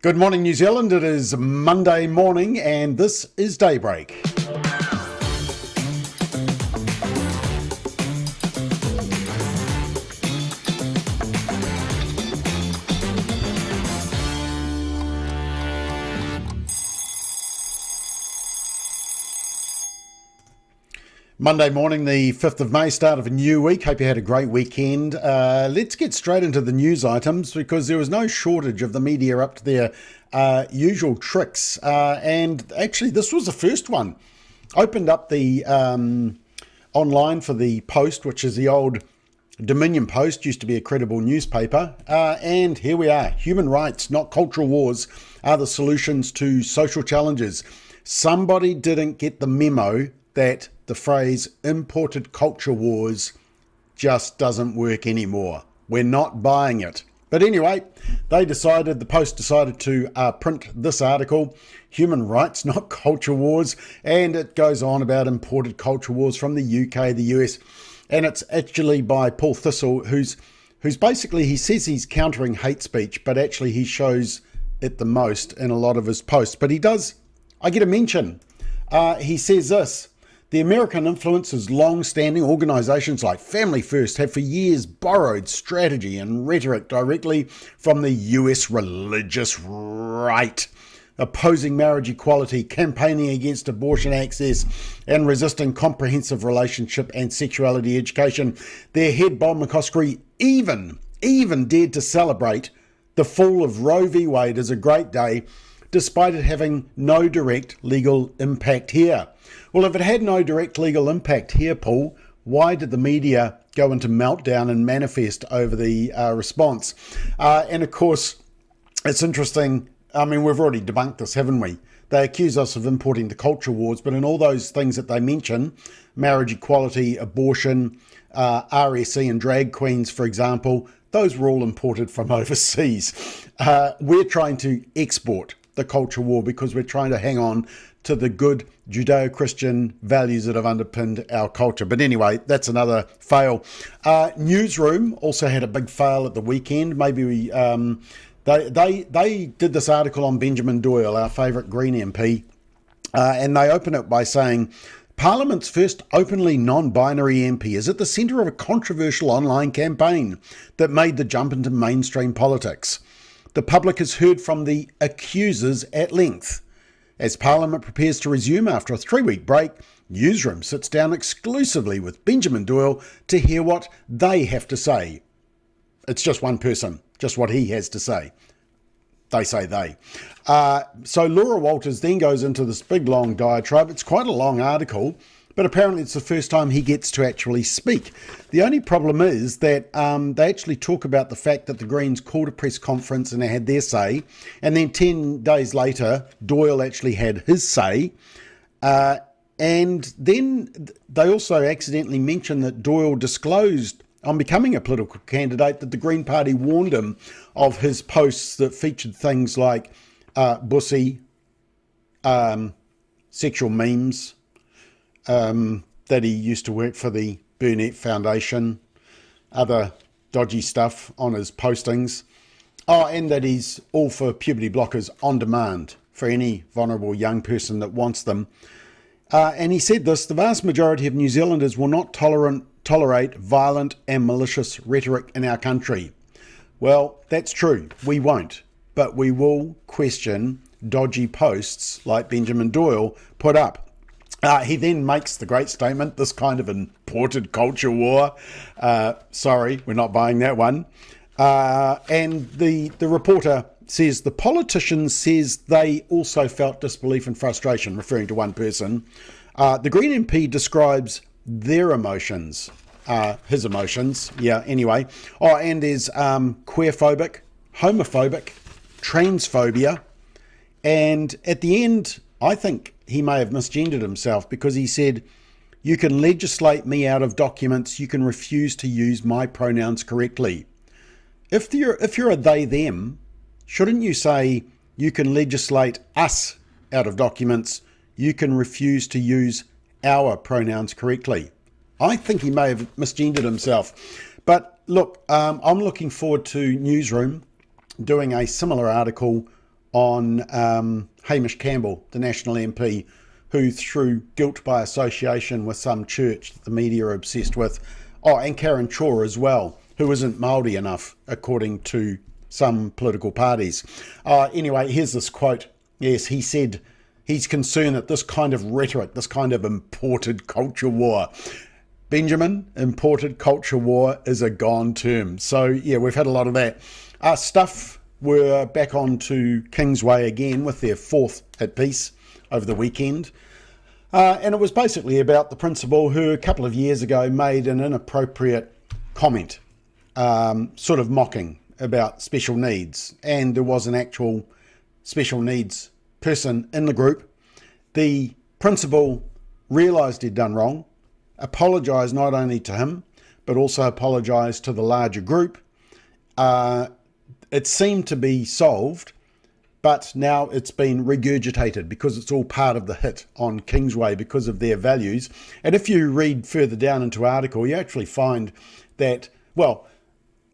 Good morning, New Zealand. It is Monday morning and this is Daybreak. Monday morning, the 5th of May, start of a new week. Hope you had a great weekend. Let's get straight into the news items because there was no shortage of the media up to their usual tricks. And actually, this was the first one. Opened up the online for the Post, which is the old Dominion Post, used to be a credible newspaper. And here we are. Human rights, not cultural wars, are the solutions to social challenges. Somebody didn't get the memo that the phrase imported culture wars just doesn't work anymore. We're not buying it. But anyway, the Post decided to print this article, Human Rights, Not Culture Wars, and it goes on about imported culture wars from the UK, the US, and it's actually by Paul Thistle, who's basically, he says he's countering hate speech, but actually he shows it the most in a lot of his posts. But he does, I get a mention. He says this: the American influence's long-standing organisations like Family First have for years borrowed strategy and rhetoric directly from the US religious right, opposing marriage equality, campaigning against abortion access, and resisting comprehensive relationship and sexuality education. Their head, Bob McCoskrie, even dared to celebrate the fall of Roe v. Wade as a great day, despite it having no direct legal impact here. Well, if it had no direct legal impact here, Paul, why did the media go into meltdown and manifest over the response? And of course, it's interesting. I mean, we've already debunked this, haven't we? They accuse us of importing the culture wars, but in all those things that they mention, marriage equality, abortion, RSE and drag queens, for example, those were all imported from overseas. We're trying to export the culture war because we're trying to hang on to the good Judeo-Christian values that have underpinned our culture. But anyway, that's another fail. Newsroom also had a big fail at the weekend. Maybe they did this article on Benjamin Doyle, our favourite Green MP, and they open it by saying, Parliament's first openly non-binary MP is at the centre of a controversial online campaign that made the jump into mainstream politics. The public has heard from the accusers at length. As Parliament prepares to resume after a 3-week break, Newsroom sits down exclusively with Benjamin Doyle to hear what they have to say. It's just one person, just what he has to say. They say they. So Laura Walters then goes into this big long diatribe. It's quite a long article, but apparently it's the first time he gets to actually speak. The only problem is that they actually talk about the fact that the Greens called a press conference and they had their say, and then 10 days later, Doyle actually had his say. And then they also accidentally mentioned that Doyle disclosed on becoming a political candidate that the Green Party warned him of his posts that featured things like bussy, sexual memes, that he used to work for the Burnett Foundation, other dodgy stuff on his postings. Oh, and that he's all for puberty blockers on demand for any vulnerable young person that wants them. And he said this: the vast majority of New Zealanders will not tolerate violent and malicious rhetoric in our country. Well, that's true. We won't. But we will question dodgy posts like Benjamin Doyle put up. He then makes the great statement, this kind of imported culture war. Sorry, we're not buying that one. And the reporter says the politician says they also felt disbelief and frustration, referring to one person. The Green MP describes their emotions, his emotions. Yeah, anyway. Oh, and there's queerphobic, homophobic, transphobia. And at the end, I think he may have misgendered himself because he said, you can legislate me out of documents, you can refuse to use my pronouns correctly. If you're a they, them, shouldn't you say, you can legislate us out of documents, you can refuse to use our pronouns correctly? I think he may have misgendered himself. But look, I'm looking forward to Newsroom doing a similar article on Hamish Campbell, the National MP, who through guilt by association with some church that the media are obsessed with, and Karen Shaw as well, who isn't Māori enough, according to some political parties. Anyway, here's this quote. Yes, he said he's concerned that this kind of rhetoric, this kind of imported culture war, Benjamin, imported culture war is a gone term. So, yeah, we've had a lot of that. Stuff were back on to Kingsway again with their fourth hit piece over the weekend. And it was basically about the principal who a couple of years ago made an inappropriate comment, sort of mocking about special needs. And there was an actual special needs person in the group. The principal realised he'd done wrong, apologised not only to him, but also apologised to the larger group. It seemed to be solved, but now it's been regurgitated because it's all part of the hit on Kingsway because of their values. And if you read further down into the article, you actually find that, well,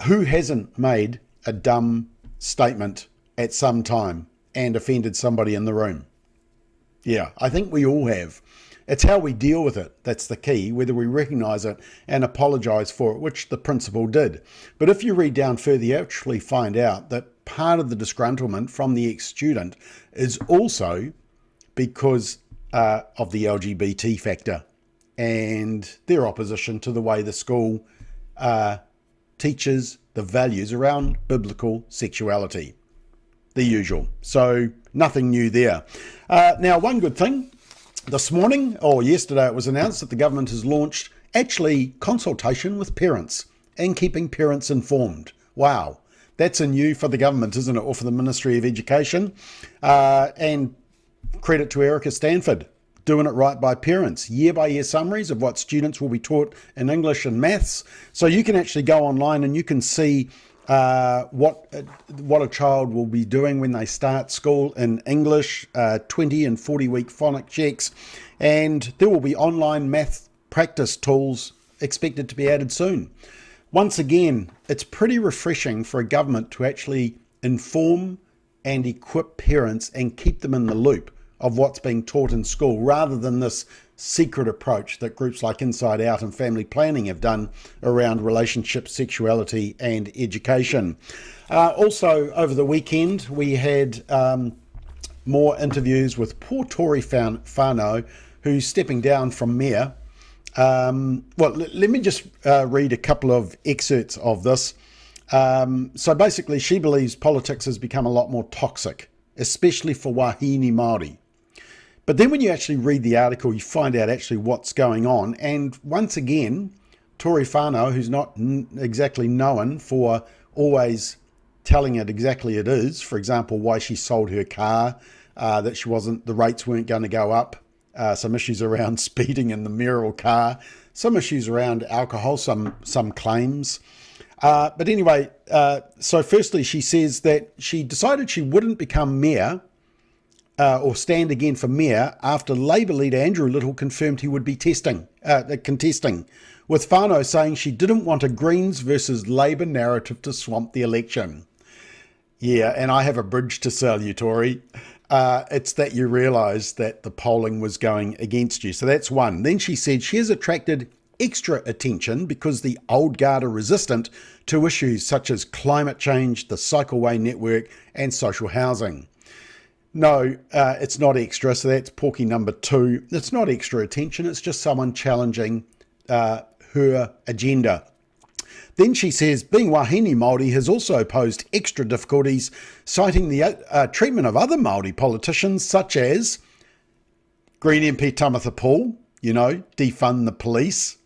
who hasn't made a dumb statement at some time and offended somebody in the room? Yeah, I think we all have. It's how we deal with it that's the key, whether we recognise it and apologise for it, which the principal did. But if you read down further, you actually find out that part of the disgruntlement from the ex-student is also because of the LGBT factor and their opposition to the way the school teaches the values around biblical sexuality. The usual. So nothing new there. Now, one good thing. This morning, or yesterday, it was announced that the government has launched actually consultation with parents and keeping parents informed. Wow, that's a new for the government, isn't it? Or for the Ministry of Education. And credit to Erica Stanford, doing it right by parents. Year-by-year summaries of what students will be taught in English and maths. So you can actually go online and you can see what a child will be doing when they start school in English, 20 and 40-week phonics checks, and there will be online math practice tools expected to be added soon. Once again, it's pretty refreshing for a government to actually inform and equip parents and keep them in the loop of what's being taught in school, rather than this secret approach that groups like Inside Out and Family Planning have done around relationships, sexuality and education. Also, over the weekend, we had more interviews with poor Tory Fano, who's stepping down from mayor. Let me just read a couple of excerpts of this. So basically, she believes politics has become a lot more toxic, especially for wahine Māori. But then when you actually read the article, you find out actually what's going on. And once again, Tory Fano, who's not exactly known for always telling it exactly it is, for example, why she sold her car, that the rates weren't going to go up, some issues around speeding in the mayoral car, some issues around alcohol, some claims. But anyway, so firstly, she says that she decided she wouldn't become mayor or stand again for mayor after Labour leader Andrew Little confirmed he would be contesting, with Fano saying she didn't want a Greens versus Labour narrative to swamp the election. Yeah, and I have a bridge to sell you, Tory. It's that you realise that the polling was going against you. So that's one. Then she said she has attracted extra attention because the old guard are resistant to issues such as climate change, the cycleway network and social housing. No, it's not extra, so that's Porky number 2. It's not extra attention, it's just someone challenging her agenda. Then she says, being wahine Māori has also posed extra difficulties, citing the treatment of other Māori politicians, such as Green MP Tamatha Paul, defund the police,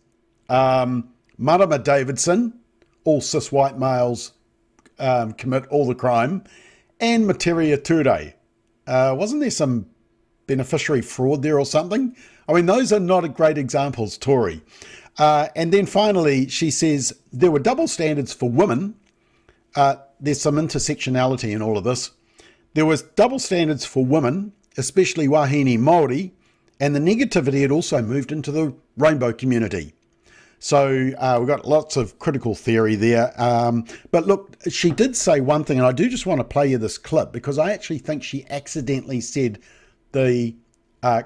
Marama Davidson, all cis white males commit all the crime, and Materia Ture. Wasn't there some beneficiary fraud there or something? I mean, those are not great examples, Tory. And then finally, she says there were double standards for women. There's some intersectionality in all of this. There was double standards for women, especially wahine Māori, and the negativity had also moved into the rainbow community. So we've got lots of critical theory there. But look, she did say one thing, and I do just want to play you this clip because I actually think she accidentally said the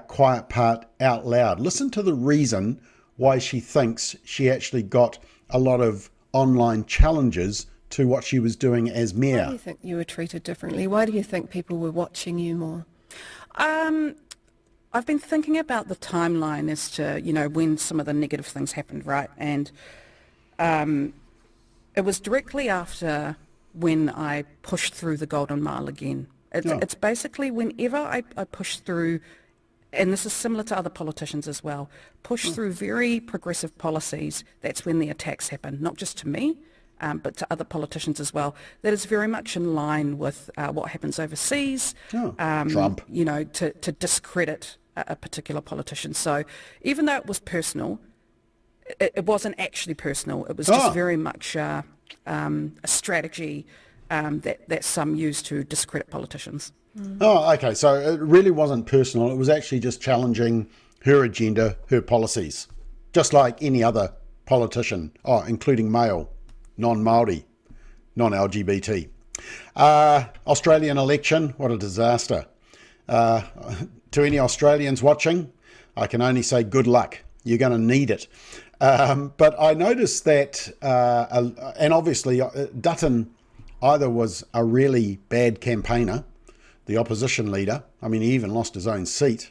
quiet part out loud. Listen to the reason why she thinks she actually got a lot of online challenges to what she was doing as mayor. Why do you think you were treated differently? Why do you think people were watching you more? I've been thinking about the timeline as to, when some of the negative things happened, right? And it was directly after when I pushed through the Golden Mile again. It's basically whenever I push through, and this is similar to other politicians as well, push through very progressive policies, that's when the attacks happen, not just to me, but to other politicians as well. That is very much in line with what happens overseas, Trump. To discredit a particular politician. So even though it was personal, it wasn't actually personal. It was just very much a strategy that some use to discredit politicians. Oh, okay. So it really wasn't personal. It was actually just challenging her agenda, her policies, just like any other politician, including male, non-Māori, non-LGBT. Australian election, what a disaster. To any Australians watching, I can only say good luck. You're going to need it. But I noticed that, and obviously Dutton either was a really bad campaigner, the opposition leader, I mean, he even lost his own seat,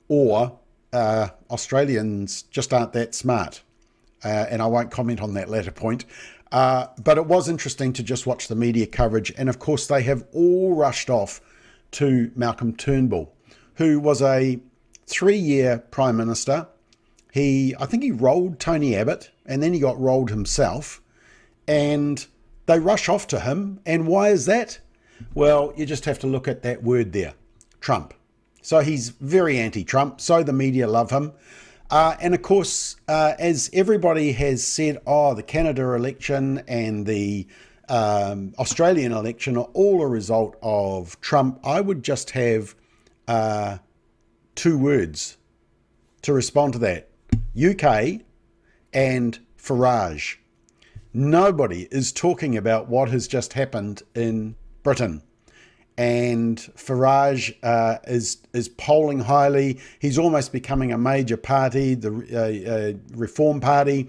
or Australians just aren't that smart. And I won't comment on that latter point. But it was interesting to just watch the media coverage. And of course, they have all rushed off to Malcolm Turnbull, who was a 3-year Prime Minister. I think he rolled Tony Abbott, and then he got rolled himself. And they rush off to him. And why is that? Well, you just have to look at that word there, Trump. So he's very anti-Trump. So the media love him. And of course, as everybody has said, the Canada election and the Australian election are all a result of Trump. I would just have 2 words to respond to that. UK and Farage. Nobody is talking about what has just happened in Britain. And Farage is polling highly. He's almost becoming a major party, the Reform Party.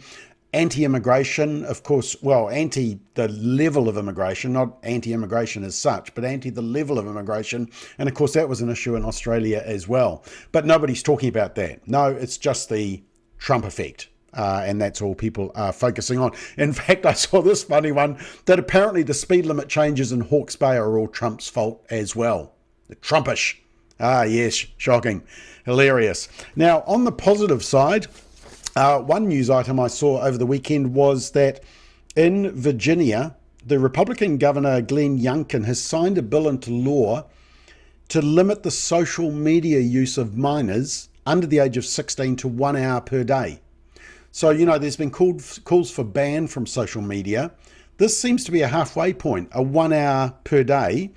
Anti-immigration, of course, anti the level of immigration, not anti-immigration as such, but anti the level of immigration. And of course, that was an issue in Australia as well. But nobody's talking about that. No, it's just the Trump effect. And that's all people are focusing on. In fact, I saw this funny one, that apparently the speed limit changes in Hawke's Bay are all Trump's fault as well. The Trumpish. Yes, shocking. Hilarious. Now, on the positive side, one news item I saw over the weekend was that in Virginia, the Republican Governor Glenn Youngkin has signed a bill into law to limit the social media use of minors under the age of 16 to 1 hour per day. So, there's been calls for ban from social media. This seems to be a halfway point, a 1 hour per day.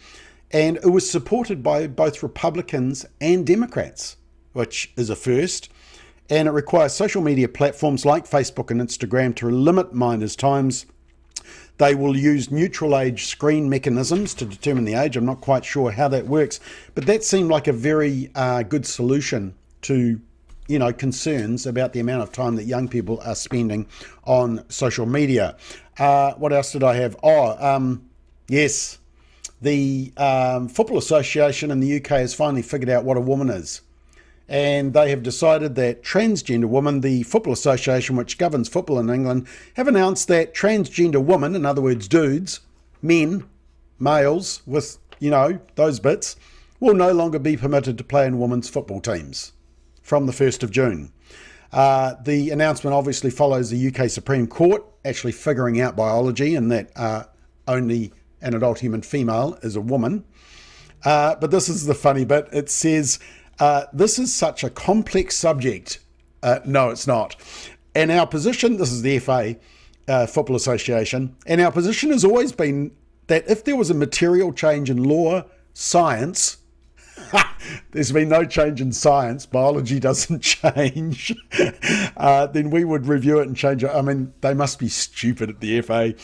And it was supported by both Republicans and Democrats, which is a first. And it requires social media platforms like Facebook and Instagram to limit minors' times. They will use neutral age screen mechanisms to determine the age. I'm not quite sure how that works, but that seemed like a very good solution to concerns about the amount of time that young people are spending on social media. What else did I have? Yes, the Football Association in the UK has finally figured out what a woman is. And they have decided that transgender women, the Football Association, which governs football in England, have announced that transgender women, in other words, dudes, men, males with, those bits, will no longer be permitted to play in women's football teams from the 1st of June. The announcement obviously follows the UK Supreme Court actually figuring out biology and that only an adult human female is a woman. But this is the funny bit. It says, this is such a complex subject. No, it's not. And our position, this is the FA, Football Association, and our position has always been that if there was a material change in law, science, there's been no change in science, biology doesn't change, then we would review it and change it. I mean, they must be stupid at the FA.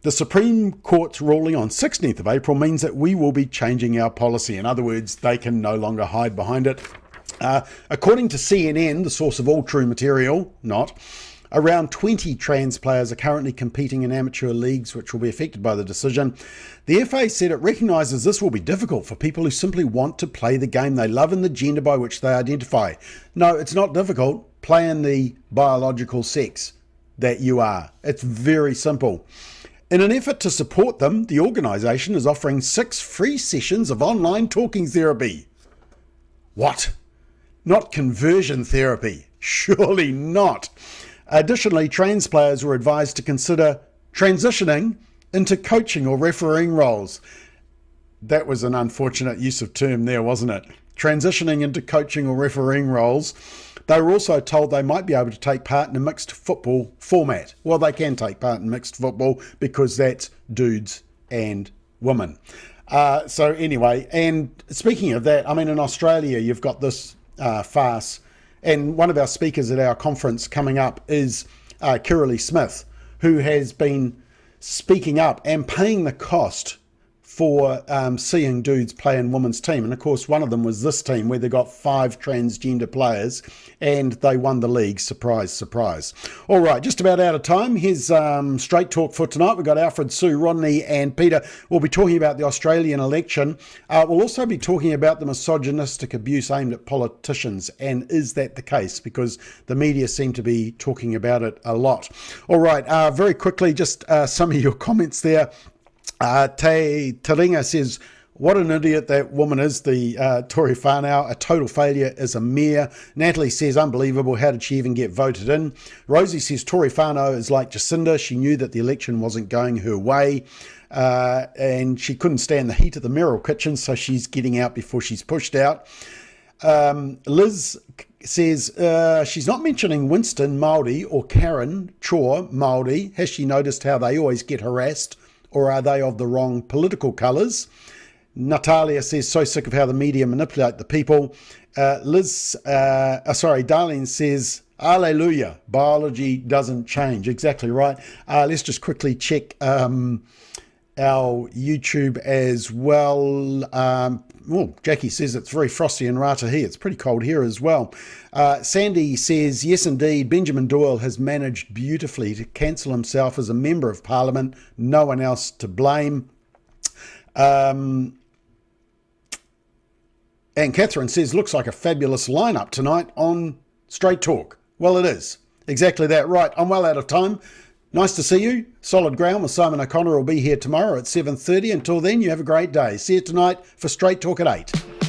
The Supreme Court's ruling on 16th of April means that we will be changing our policy. In other words, they can no longer hide behind it. According to CNN, the source of all true material, around 20 trans players are currently competing in amateur leagues which will be affected by the decision. The FA said it recognises this will be difficult for people who simply want to play the game they love and the gender by which they identify. No, it's not difficult. Play in the biological sex that you are. It's very simple. In an effort to support them, the organisation is offering 6 free sessions of online talking therapy. What? Not conversion therapy. Surely not. Additionally, trans players were advised to consider transitioning into coaching or refereeing roles. That was an unfortunate use of term there, wasn't it? Transitioning into coaching or refereeing roles. They were also told they might be able to take part in a mixed football format. Well, they can take part in mixed football because that's dudes and women. So anyway, and speaking of that, I mean, in Australia, you've got this farce. And one of our speakers at our conference coming up is Kuri Smith, who has been speaking up and paying the cost for seeing dudes play in women's team. And of course, one of them was this team where they got 5 transgender players and they won the league. Surprise, surprise. All right, just about out of time. Here's Straight Talk for tonight. We've got Alfred, Sue, Rodney and Peter. We'll be talking about the Australian election. We'll also be talking about the misogynistic abuse aimed at politicians. And is that the case? Because the media seem to be talking about it a lot. All right, very quickly, just some of your comments there. Taringa says, what an idiot that woman is, the Tory Whanau. A total failure as a mayor. Natalie says, unbelievable. How did she even get voted in? Rosie says, Tory Fano is like Jacinda. She knew that the election wasn't going her way. And she couldn't stand the heat of the Merrill kitchen, so she's getting out before she's pushed out. Liz says, she's not mentioning Winston Māori or Karen Chor Māori. Has she noticed how they always get harassed? Or are they of the wrong political colours? Natalia says, so sick of how the media manipulate the people. Darlene says, Alleluia, biology doesn't change. Exactly right. Let's just quickly check our YouTube as well. Jackie says it's very frosty in Ratahi. It's pretty cold here as well. Sandy says, yes, indeed, Benjamin Doyle has managed beautifully to cancel himself as a member of Parliament. No one else to blame. And Catherine says, looks like a fabulous lineup tonight on Straight Talk. Well, it is. Exactly that. Right, I'm well out of time. Nice to see you. Solid Ground with Simon O'Connor will be here tomorrow at 7:30. Until then, you have a great day. See you tonight for Straight Talk at 8.